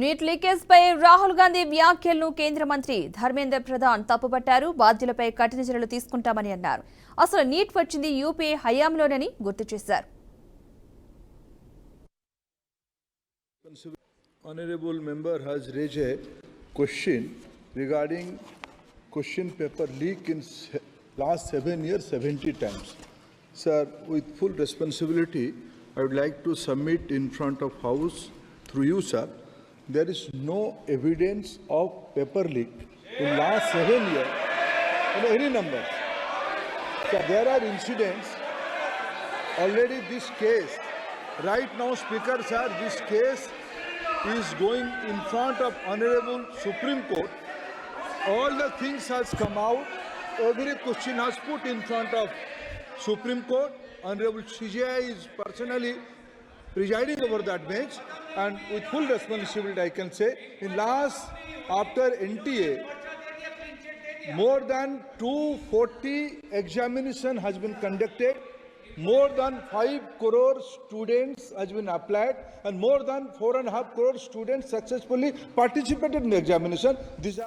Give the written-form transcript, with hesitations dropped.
Neat leakage పై రాహుల్ గాంధీ వ్యాఖ్యలను కేంద్ర మంత్రి ధర్మేంద్ర ప్రధాన్ తప్పుపట్టారు. బాధ్యులపై కఠిన చర్యలు తీసుకుంటామని అన్నారు. అసలు నీట్ వచ్చింది యూపీఏ హయాంలోనని గుర్తు చేశారు. Honorable member has raised a question regarding question paper leak in last 7 years 70 times. Sir, with full responsibility, I would like to submit in front of House through you, sir. There is no evidence of paper leak in last 7 years. Any numbers. So there are incidents. Already this case, right now, Speaker, sir, this case is going in front of Honorable Supreme Court. All the things has come out. Every question has put in front of Supreme Court. Honorable CJI is personally presiding over that bench, and with full responsibility I can say, in last, after NTA, more than 240 examination has been conducted, more than 5 crore students has been applied, and more than 4.5 crore students successfully participated in the examination. These are